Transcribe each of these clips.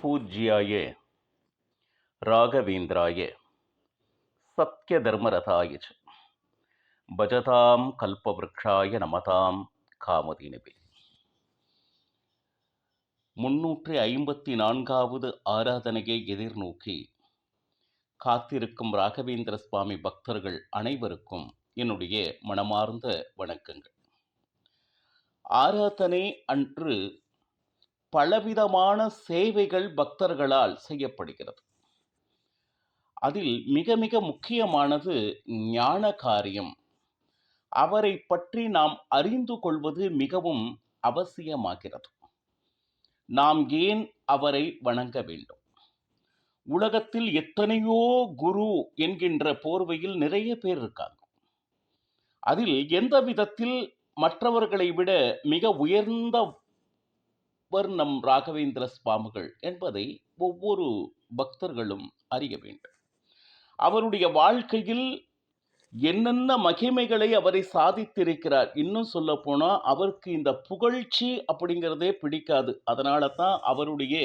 பூஜ்யாய ராகவேந்திராய சத்யதர்மரதாய ச பஜதாம் கல்பவ்ருக்ஷாய நமதாம் காமதேனுவே. 354வது ஆராதனையை எதிர்நோக்கி காத்திருக்கும் ராகவேந்திர சுவாமி பக்தர்கள் அனைவருக்கும் என்னுடைய மனமார்ந்த வணக்கங்கள். ஆராதனை அன்று பலவிதமான சேவைகள் பக்தர்களால் செய்யப்படுகிறது. அதில் மிக மிக முக்கியமானது ஞான காரியம். அவரை பற்றி நாம் அறிந்து கொள்வது மிகவும் அவசியமாகிறது. நாம் ஏன் அவரை வணங்க வேண்டும்? உலகத்தில் எத்தனையோ குரு என்கின்ற போர்வையில் நிறைய பேர் இருக்காங்க. அதில் எந்த விதத்தில் மற்றவர்களை விட மிக உயர்ந்தவர் நம் ராகவேந்திர சுவாமிகள் என்பதை ஒவ்வொரு பக்தர்களும் அறிய வேண்டும். அவருடைய வாழ்க்கையில் என்னென்ன மகிமைகளை அவரை சாதித்திருக்கிறார். இன்னும் சொல்ல போனா அவருக்கு இந்த புகழ்ச்சி அப்படிங்கிறதே பிடிக்காது. அதனால தான் அவருடைய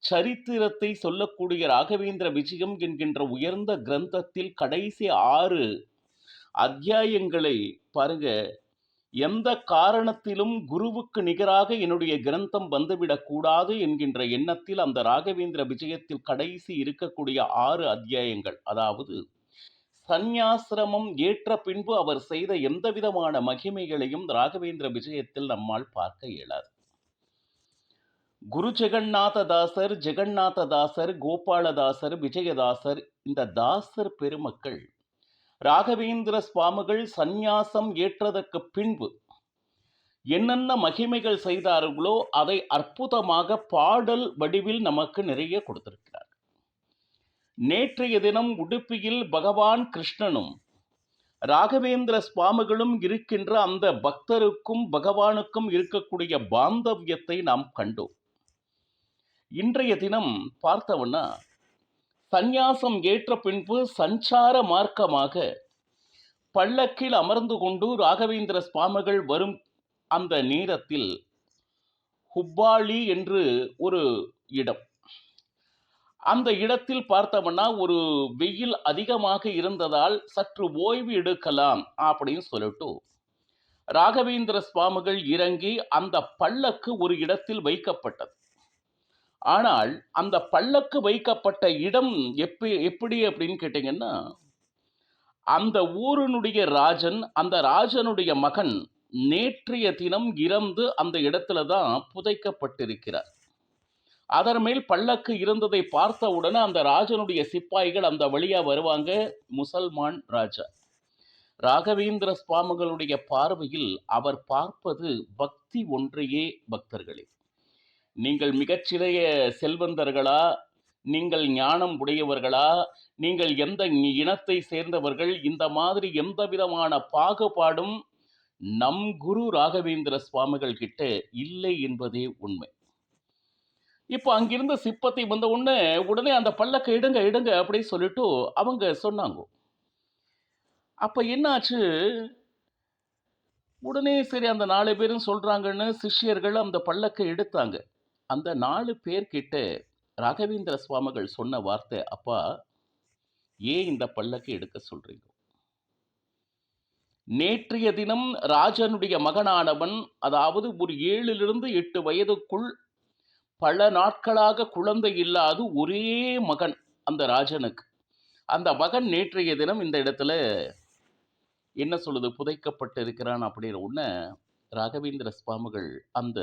சரித்திரத்தை சொல்லக்கூடிய ராகவேந்திர விஜயம் என்கின்ற உயர்ந்த கிரந்தத்தில் கடைசி 6 அத்தியாயங்களை பாருங்க. எந்த காரணத்திலும் குருவுக்கு நிகராக என்னுடைய கிரந்தம் வந்துவிடக் கூடாது என்கின்ற எண்ணத்தில் அந்த ராகவேந்திர விஜயத்தில் கடைசி இருக்கக்கூடிய 6 அத்தியாயங்கள், அதாவது சந்நியாசிரமம் ஏற்ற பின்பு அவர் செய்த எந்த விதமான மகிமைகளையும் ராகவேந்திர விஜயத்தில் நம்மால் பார்க்க இயலாது. குரு ஜெகநாததாசர், ஜெகநாததாசர், கோபாலதாசர், விஜயதாசர், இந்த தாசர் பெருமக்கள் ராகவேந்திர சுவாமிகள் சந்நியாசம் ஏற்றதற்கு பின்பு என்னென்ன மகிமைகள் செய்தார்களோ அதை அற்புதமாக பாடல் வடிவில் நமக்கு நிறைய கொடுத்திருக்கிறார். நேற்றைய தினம் உடுப்பியில் பகவான் கிருஷ்ணனும் ராகவேந்திர சுவாமிகளும் இருக்கின்ற அந்த பக்தருக்கும் பகவானுக்கும் இருக்கக்கூடிய பாந்தவியத்தை நாம் கண்டோம். இன்றைய தினம் பார்த்தவன்னா சந்நியாசம் ஏற்ற பின்பு சஞ்சார மார்க்கமாக பல்லக்கில் அமர்ந்து கொண்டு ராகவேந்திர சுவாமிகள் வரும் அந்த நேரத்தில் ஹுப்பாளி என்று ஒரு இடம், அந்த இடத்தில் பார்த்தோம்னா ஒரு வெயில் அதிகமாக இருந்ததால் சற்று ஓய்வு எடுக்கலாம் அப்படின்னு சொல்லிட்டு ராகவேந்திர சுவாமிகள் இறங்கி அந்த பல்லக்கு ஒரு இடத்தில் வைக்கப்பட்டது. ஆனால் அந்த பல்லக்கு வைக்கப்பட்ட இடம் எப்படி அப்படின்னு கேட்டீங்கன்னா, அந்த ஊரினுடைய ராஜன், அந்த ராஜனுடைய மகன் நேற்றைய தினம் இறந்து அந்த இடத்துல தான் புதைக்கப்பட்டிருக்கிறார். அதன் மேல் பல்லக்கு இருந்ததை பார்த்தவுடனே அந்த ராஜனுடைய சிப்பாய்கள் அந்த வழியா வருவாங்க. முசல்மான் ராஜா ராகவேந்திர சுவாமிகளுடைய பார்வையில் அவர் பார்ப்பது பக்தி ஒன்றையே. பக்தர்களே, நீங்கள் மிகச்சிறிய செல்வந்தர்களா, நீங்கள் ஞானம் உடையவர்களா, நீங்கள் எந்த இனத்தை சேர்ந்தவர்கள், இந்த மாதிரி எந்த விதமான பாகுபாடும் நம் குரு ராகவேந்திர சுவாமிகள் கிட்ட இல்லை என்பதே உண்மை. இப்போ அங்கிருந்த சிப்பத்தை வந்த உடனே அந்த பல்லக்கை எடுங்க அப்படின்னு சொல்லிட்டு அவங்க சொன்னாங்க. அப்ப என்னாச்சு, உடனே சரி அந்த 4 பேரும் சொல்றாங்கன்னு சிஷ்யர்கள் அந்த பல்லக்கை எடுத்தாங்க. அந்த 4 பேர்கிட்ட ராகவேந்திர சுவாமிகள் சொன்ன வார்த்தை, அப்பா ஏன் இந்த பல்லக்கை எடுக்க சொல்றீங்க? நேற்றைய தினம் ராஜனுடைய மகனானவன், அதாவது ஒரு 7 to 8 வயதுக்குள் பல நாட்களாக குழந்தை இல்லாது ஒரே மகன் அந்த ராஜனுக்கு. அந்த மகன் நேற்றைய தினம் இந்த இடத்துல என்ன சொல்லுது, புதைக்கப்பட்டிருக்கிறான் அப்படின்னு உடனே ராகவேந்திர சுவாமிகள் அந்த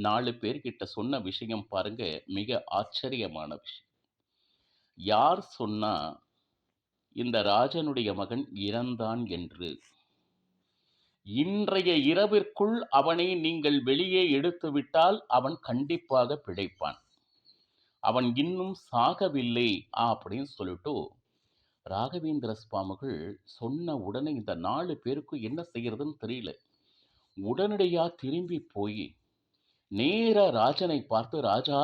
4 பேர்கிட்ட சொன்ன விஷயம் பாருங்க, மிக ஆச்சரியமான விஷயம். யார் சொன்னா இந்த ராஜனுடைய மகன் இறந்தான் என்று? இன்றைய இரவிற்குள் அவனை நீங்கள் வெளியே எடுத்துவிட்டால் அவன் கண்டிப்பாக பிழைப்பான், அவன் இன்னும் சாகவில்லை அப்படின்னு சொல்லிட்டு ராகவேந்திர சுவாமிகள் சொன்ன உடனே இந்த 4 பேருக்கு என்ன செய்யறதுன்னு தெரியல. உடனடியா திரும்பி போய் நேர ராஜனை பார்த்து, ராஜா,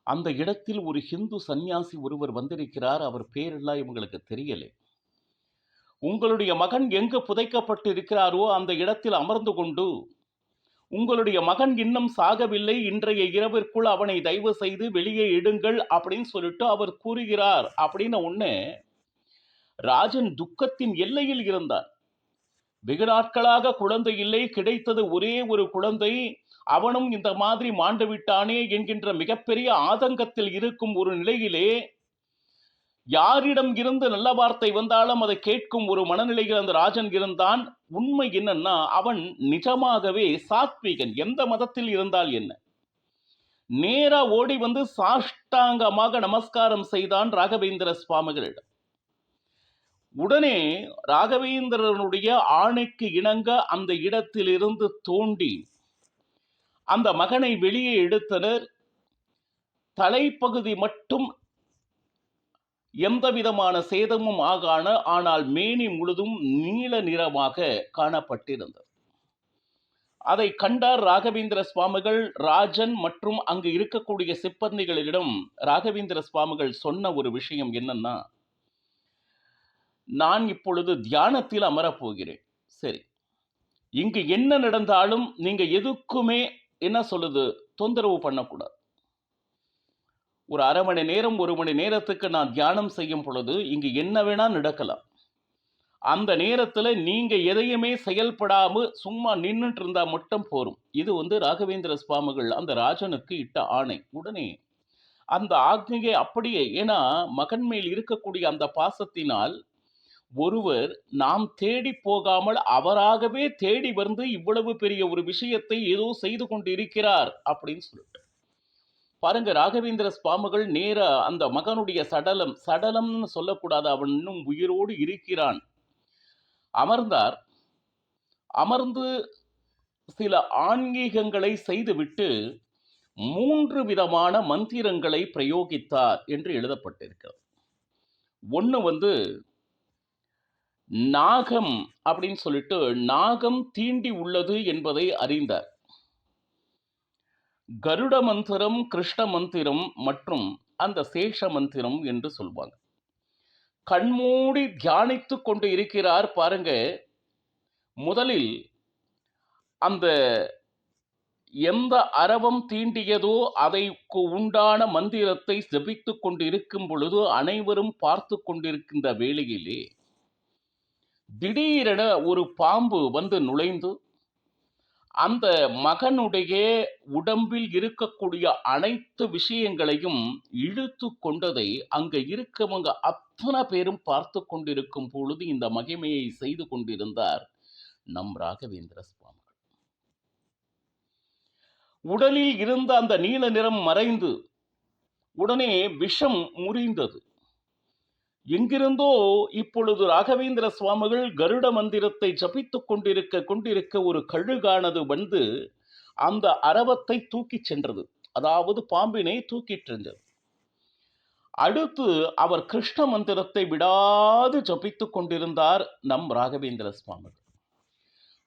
அந்த இடத்தில் ஒரு ஹிந்து சந்நியாசி ஒருவர் வந்திருக்கிறார், அவர் பேரெல்லாம் இவங்களுக்கு தெரியல. உங்களுடைய மகன் எங்கு புதைக்கப்பட்டு இருக்கிறாரோ அந்த இடத்தில் அமர்ந்து கொண்டு உங்களுடைய மகன் இன்னும் சாகவில்லை, இன்றைய இரவிற்குள் அவனை தயவு செய்து வெளியே எடுங்கள் அப்படின்னு சொல்லிட்டு அவர் கூறுகிறார். அப்படின்னு ஒண்ணு ராஜன் துக்கத்தின் எல்லையில் இருந்தார். வெகு நாட்களாக குழந்தை இல்லை, கிடைத்தது ஒரே ஒரு குழந்தை, அவனும் இந்த மாதிரி மாண்டு விட்டானே என்கின்ற மிகப்பெரிய ஆதங்கத்தில் இருக்கும் ஒரு நிலையிலே யாரிடம் இருந்து நல்ல வார்த்தை வந்தாலும் அதை கேட்கும் ஒரு மனநிலையில் அந்த ராஜன் இருந்தான். உண்மை என்னன்னா, அவன் நிஜமாகவே சாத்வீகன். எந்த மதத்தில் இருந்தால் என்ன, நேரா ஓடி வந்து சாஷ்டாங்கமாக நமஸ்காரம் செய்தான் ராகவேந்திர சுவாமிகளிடம். உடனே ராகவேந்திரனுடைய ஆணைக்கு இணங்க அந்த இடத்திலிருந்து தோண்டி அந்த மகனை வெளியே எடுத்தனர். தலைப்பகுதி மட்டும் எந்த விதமான சேதமும் ஆகான, ஆனால் மேனி முழுதும் நீல நிறமாக காணப்பட்டிருந்தது. அதை கண்டார் ராகவேந்திர சுவாமிகள். ராஜன் மற்றும் அங்கு இருக்கக்கூடிய சிப்பந்திகளிடம் ராகவேந்திர சுவாமிகள் சொன்ன ஒரு விஷயம் என்னன்னா, நான் இப்பொழுது தியானத்தில் அமரப்போகிறேன். சரி, இங்கு என்ன நடந்தாலும் நீங்க எதுக்குமே என்ன சொல்லுது தொந்தரவு பண்ணக்கூடாது. ஒரு அரை மணி நேரம் 1 மணி நேரத்துக்கு நான் தியானம் செய்யும் பொழுது இங்கு என்ன வேணா நடக்கலாம். அந்த நேரத்துல நீங்க எதையுமே செயல்படாம சும்மா நின்றுட்டு இருந்தா மட்டும் போரும். இது ராகவேந்திர சுவாமிகள் அந்த ராஜனுக்கு இட்ட ஆணை. உடனே அந்த ஆக்ஞையை அப்படியே, ஏன்னா மகன் மேல் இருக்கக்கூடிய அந்த பாசத்தினால் ஒருவர் நாம் தேடி போகாமல் அவராகவே தேடி வந்து இவ்வளவு பெரிய ஒரு விஷயத்தை ஏதோ செய்து கொண்டு இருக்கிறார் அப்படின்னு சொல்லிட்டு பாருங்க. ராகவேந்திர சுவாமிகள் நேர அந்த மகனுடைய சடலம்னு சொல்லக்கூடாது, அவன் இன்னும் உயிரோடு இருக்கிறான், அமர்ந்தார். அமர்ந்து சில ஆன்மீகங்களை செய்துவிட்டு 3 விதமான மந்திரங்களை பிரயோகித்தார் என்று எழுதப்பட்டிருக்கிறது. ஒன்று நாகம் அப்படின்னு சொல்லிட்டு, நாகம் தீண்டி உள்ளது என்பதை அறிந்தார். கருட மந்திரம், கிருஷ்ண மந்திரம் மற்றும் அந்த சேஷ மந்திரம் என்று சொல்வாங்க. கண்மூடி தியானித்து கொண்டு இருக்கிறார். பாருங்க, முதலில் அந்த எந்த அரவம் தீண்டியதோ அதைக்கு உண்டான மந்திரத்தை ஜபித்து கொண்டு இருக்கும் பொழுது அனைவரும் பார்த்து கொண்டிருக்கின்ற வேளையிலே திடீரென ஒரு பாம்பு வந்து நுழைந்து அந்த மகனுடைய உடம்பில் இருக்கக்கூடிய அனைத்து விஷயங்களையும் இழுத்து கொண்டதை அங்க இருக்கவங்க அத்தனை பேரும் பார்த்து கொண்டிருக்கும் பொழுது இந்த மகிமையை செய்து கொண்டிருந்தார் நம் ராகவேந்திர சுவாமிகள். உடலில் இருந்த அந்த நீல நிறம் மறைந்து உடனே விஷம் முறிந்தது. எங்கிருந்தோ இப்பொழுது ராகவேந்திர சுவாமிகள் கருட மந்திரத்தை ஜபித்துக் கொண்டிருக்க ஒரு கழுகானது வந்து அந்த அரவத்தை தூக்கி சென்றது. அதாவது பாம்பினை தூக்கிச் சென்றது. அடுத்து அவர் கிருஷ்ண மந்திரத்தை விடாது ஜபித்துக் கொண்டிருந்தார் நம் ராகவேந்திர சுவாமிகள்.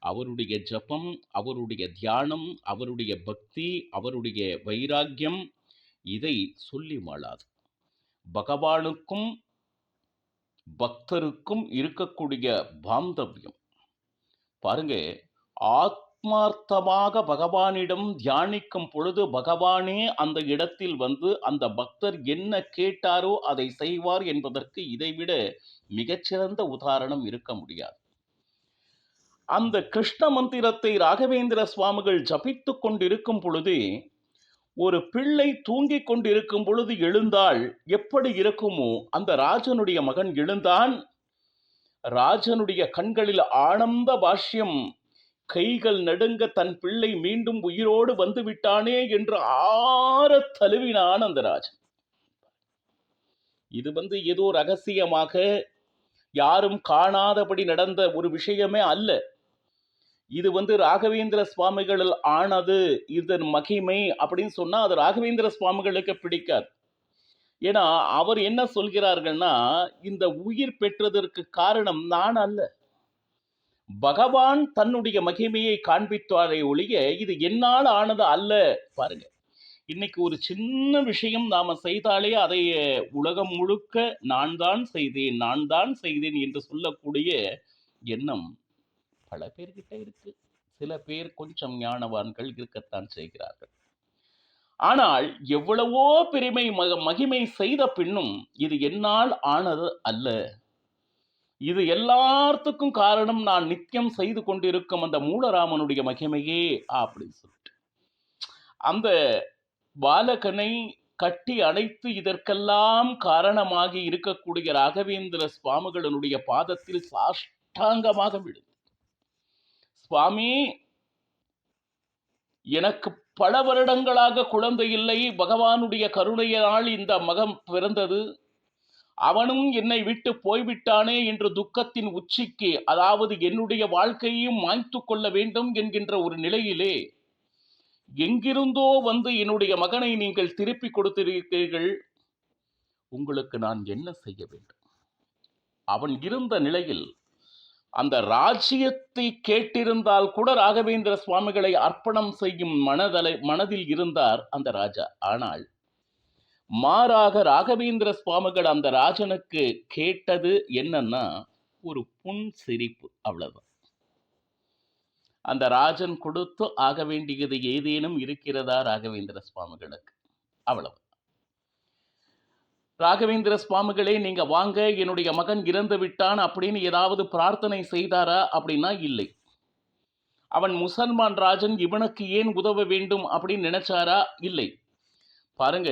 அவருடைய ஜபம், அவருடைய தியானம், அவருடைய பக்தி, அவருடைய வைராக்கியம் இதை சொல்லி மாளாது. பகவானுக்கும் பக்தருக்கும் இருக்கக்கூடிய பாந்தவியம் பாருங்க. ஆத்மார்த்தமாக பகவானிடம் தியானிக்கும் பொழுது பகவானே அந்த இடத்தில் வந்து அந்த பக்தர் என்ன கேட்டாரோ அதை செய்வார் என்பதற்கு இதைவிட மிகச்சிறந்த உதாரணம் இருக்க முடியாது. அந்த கிருஷ்ண மந்திரத்தை ராகவேந்திர சுவாமிகள் ஜபித்துக் கொண்டிருக்கும் பொழுது ஒரு பிள்ளை தூங்கிக் கொண்டிருக்கும் பொழுது எழுந்தால் எப்படி இருக்குமோ அந்த ராஜனுடைய மகன் எழுந்தான். ராஜனுடைய கண்களில் ஆனந்த பாஷ்யம், கைகள் நடுங்க தன் பிள்ளை மீண்டும் உயிரோடு வந்து விட்டானே என்று ஆற தழுவினான் அந்த ராஜன். இது ஏதோ ரகசியமாக யாரும் காணாதபடி நடந்த ஒரு விஷயமே அல்ல. இது ராகவேந்திர சுவாமிகள் ஆனது, இதன் மகிமை அப்படின்னு சொன்னா அது ராகவேந்திர சுவாமிகளுக்கு பிடிக்காது. ஏன்னா அவர் என்ன சொல்கிறார்கள்னா, இந்த உயிர் பெற்றதற்கு காரணம் நான் அல்ல, பகவான் தன்னுடைய மகிமையை காண்பித்தாரே ஒழிய இது என்னால் ஆனது அல்ல. பாருங்க, இன்னைக்கு ஒரு சின்ன விஷயம் நாம செய்தாலே அதை உலகம் முழுக்க நான் தான் செய்தேன் என்று சொல்லக்கூடிய எண்ணம் பல பேர்கிட்ட இருக்கு. சில பேர் கொஞ்சம் ஞானவான்கள் இருக்கத்தான் செய்கிறார்கள். ஆனால் எவ்வளவோ பெருமை மகிமை செய்த பின்னும் இது என்னால் ஆனது அல்ல. இது எல்லாத்துக்கும் காரணம் நான் நித்தியம் செய்து கொண்டிருக்கும் அந்த மூலராமனுடைய மகிமையே அப்படின்னு சொல்லிட்டு அந்த பாலகனை கட்டி அணைத்து இதற்கெல்லாம் காரணமாகி இருக்கக்கூடிய ராகவேந்திர சுவாமிகளுடைய பாதத்தில் சாஷ்டாங்கமாக விழுந்து, சுவாமி, எனக்கு பல வருடங்களாக குழந்தை இல்லை, பகவானுடைய கருணையினால் இந்த மகன் பிறந்தது, அவனும் என்னை விட்டு போய்விட்டானே என்று துக்கத்தின் உச்சிக்கு, அதாவது என்னுடைய வாழ்க்கையையும் மாய்த்து கொள்ள வேண்டும் என்கின்ற ஒரு நிலையிலே எங்கிருந்தோ வந்து என்னுடைய மகனை நீங்கள் திருப்பி கொடுத்திருக்கிறீர்கள், உங்களுக்கு நான் என்ன செய்ய வேண்டும்? அவன் இருந்த நிலையில் அந்த ராஜ்யத்தை கேட்டிருந்தால் கூட ராகவேந்திர சுவாமிகளை அர்ப்பணம் செய்யும் மனதில் இருந்தார் அந்த ராஜா. ஆனால் மாறாக ராகவேந்திர சுவாமிகள் அந்த ராஜனுக்கு கேட்டது என்னன்னா ஒரு புன் சிரிப்பு, அவ்வளவுதான். அந்த ராஜன் கொடுத்து ஆக வேண்டியது ஏதேனும் இருக்கிறதா ராகவேந்திர சுவாமிகளுக்கு? அவ்வளவு. ராகவேந்திர சுவாமிகளே, நீங்க வாங்க, என்னுடைய மகன் இறந்து விட்டான் அப்படின்னு ஏதாவது பிரார்த்தனை செய்தாரா அப்படின்னா இல்லை. அவன் முசல்மான் ராஜன், இவனுக்கு ஏன் உதவ வேண்டும் அப்படின்னு நினைச்சாரா? இல்லை. பாருங்க,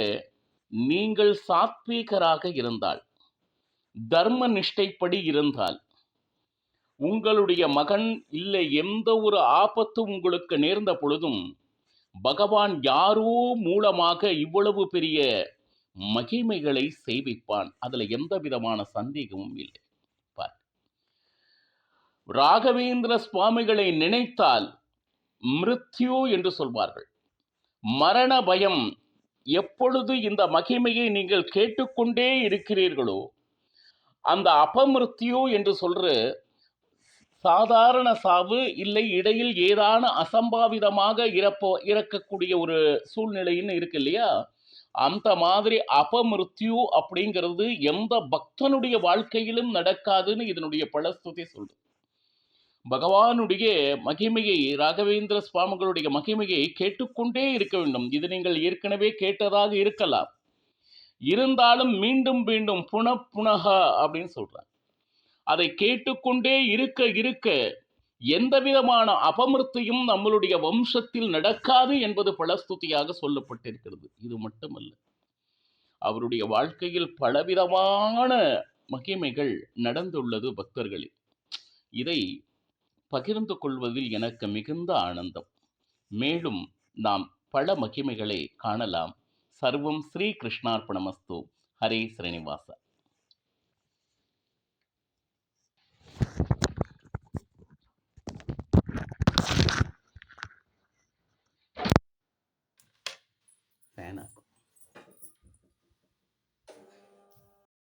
நீங்கள் சாத்வீகராக இருந்தால், தர்ம நிஷ்டைப்படி இருந்தால், உங்களுடைய மகன் இல்லை எந்த ஒரு ஆபத்து உங்களுக்கு நேர்ந்த பொழுதும் பகவான் யாரோ மூலமாக இவ்வளவு பெரிய மகிமைகளை செய்விப்பான். அதுல எந்த விதமான சந்தேகமும் இல்லை. ராகவேந்திர சுவாமிகளை நினைத்தால் மிருத்யு என்று சொல்வார்கள், மரண பயம். எப்பொழுது இந்த மகிமையை நீங்கள் கேட்டுக்கொண்டே இருக்கிறீர்களோ அந்த அபமிருத்யு என்று சொல்ற சாதாரண சாவு இல்லை, இடையில் ஏதான அசம்பாவிதமாக இறக்கக்கூடிய ஒரு சூழ்நிலைன்னு இருக்கு இல்லையா, அந்த மாதிரி அபமிருத்யு அப்படிங்கிறது எந்த பக்தனுடைய வாழ்க்கையிலும் நடக்காதுன்னு இதனுடைய பலஸ்துதி சொல்றது. பகவானுடைய மகிமையை, ராகவேந்திர சுவாமிகளுடைய மகிமையை கேட்டுக்கொண்டே இருக்க வேண்டும். இது நீங்கள் ஏற்கனவே கேட்டதாக இருக்கலாம், இருந்தாலும் மீண்டும் மீண்டும் புனக அப்படின்னு சொல்றாங்க. அதை கேட்டுக்கொண்டே இருக்க இருக்க எந்த விதமான அபமிருத்தியும் நம்மளுடைய வம்சத்தில் நடக்காது என்பது பலஸ்துதியாக சொல்லப்பட்டிருக்கிறது. இது மட்டுமல்ல, அவருடைய வாழ்க்கையில் பலவிதமான மகிமைகள் நடந்துள்ளது பக்தர்களே. இதை பகிர்ந்து கொள்வதில் எனக்கு மிகுந்த ஆனந்தம். மேலும் நாம் பல மகிமைகளை காணலாம். சர்வம் ஸ்ரீ கிருஷ்ணார்ப்பணமஸ்து. ஹரே ஸ்ரீனிவாச.